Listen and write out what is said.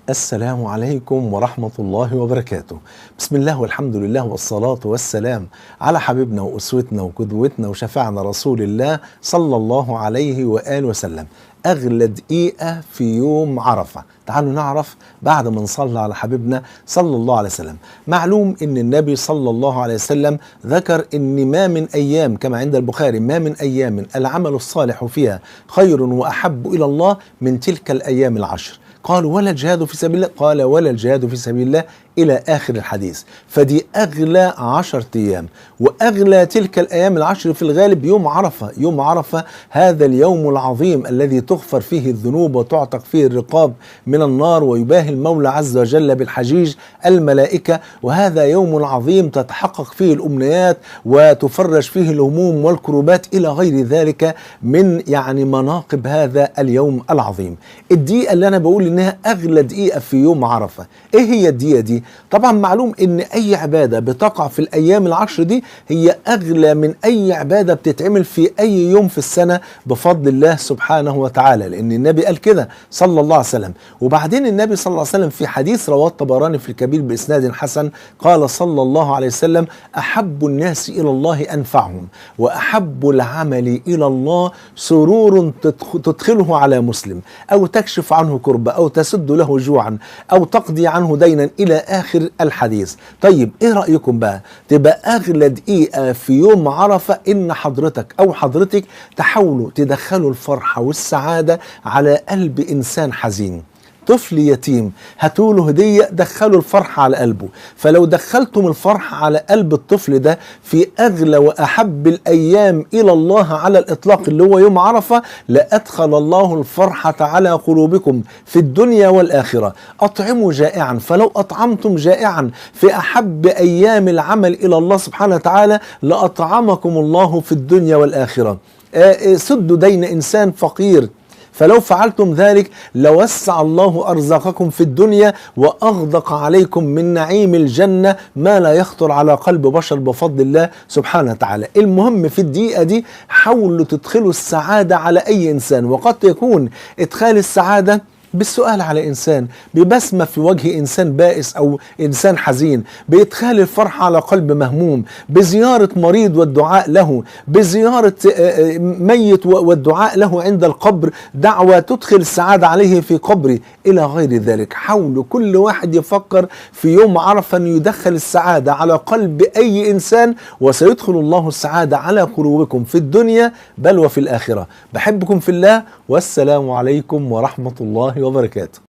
السلام عليكم ورحمة الله وبركاته. بسم الله والحمد لله والصلاة والسلام على حبيبنا وأسوتنا وقدوتنا وشفاعنا رسول الله صلى الله عليه وآله وسلم. أغلى دقيقة في يوم عرفة، تعالوا نعرف بعد ما نصلي على حبيبنا صلى الله عليه وسلم. معلوم أن النبي صلى الله عليه وسلم ذكر أن ما من أيام كما عند البخاري ما من أيام العمل الصالح فيها خير وأحب إلى الله من تلك الأيام العشر. قالوا ولا الجهاد في سبيل الله؟ قال ولا الجهاد في سبيل الله إلى آخر الحديث. فدي أغلى 10 أيام، وأغلى تلك الأيام العشر في الغالب يوم عرفة. يوم عرفة هذا اليوم العظيم الذي تغفر فيه الذنوب وتعتق فيه الرقاب من النار، ويباهي المولى عز وجل بالحجيج الملائكة. وهذا يوم عظيم تتحقق فيه الأمنيات وتفرج فيه الهموم والكروبات إلى غير ذلك من مناقب هذا اليوم العظيم. الدقيقة اللي أنا بقول إنها أغلى دقيقة في يوم عرفة، إيه هي الدقيقة دي؟ طبعا معلوم ان اي عبادة بتقع في الايام العشر دي هي اغلى من اي عبادة بتتعمل في اي يوم في السنة بفضل الله سبحانه وتعالى، لان النبي قال كده صلى الله عليه وسلم. وبعدين النبي صلى الله عليه وسلم في حديث رواه الطبراني في الكبير باسناد حسن قال صلى الله عليه وسلم: احب الناس الى الله انفعهم، واحب العمل الى الله سرور تدخله على مسلم، او تكشف عنه كربة، او تسد له جوعا، او تقضي عنه دينا، الى آخر الحديث. طيب ايه رأيكم بقى تبقى اغلى دقيقة في يوم عرفة ان حضرتك او حضرتك تحاولوا تدخلوا الفرحة والسعادة على قلب انسان حزين. طفل يتيم هاتوا له هدية، دخلوا الفرحة على قلبه. فلو دخلتم الفرحة على قلب الطفل ده في أغلى وأحب الأيام إلى الله على الإطلاق اللي هو يوم عرفة، لأدخل الله الفرحة على قلوبكم في الدنيا والآخرة. أطعموا جائعا، فلو أطعمتم جائعا في أحب أيام العمل إلى الله سبحانه وتعالى لأطعمكم الله في الدنيا والآخرة. سدوا دين إنسان فقير، فلو فعلتم ذلك لوسع الله أرزاقكم في الدنيا وأغدق عليكم من نعيم الجنة ما لا يخطر على قلب بشر بفضل الله سبحانه وتعالى. المهم في الدقيقة دي حاولوا تدخلوا السعادة على أي إنسان، وقد يكون إدخال السعادة بالسؤال على إنسان، ببسمة في وجه إنسان بائس أو إنسان حزين، بإدخال الفرحة على قلب مهموم، بزيارة مريض والدعاء له، بزيارة ميت والدعاء له عند القبر، دعوة تدخل السعادة عليه في قبره إلى غير ذلك. حاولوا كل واحد يفكر في يوم عرفة أن يدخل السعادة على قلب أي إنسان، وسيدخل الله السعادة على قلوبكم في الدنيا بل وفي الآخرة. بحبكم في الله، والسلام عليكم ورحمة الله وبركاته.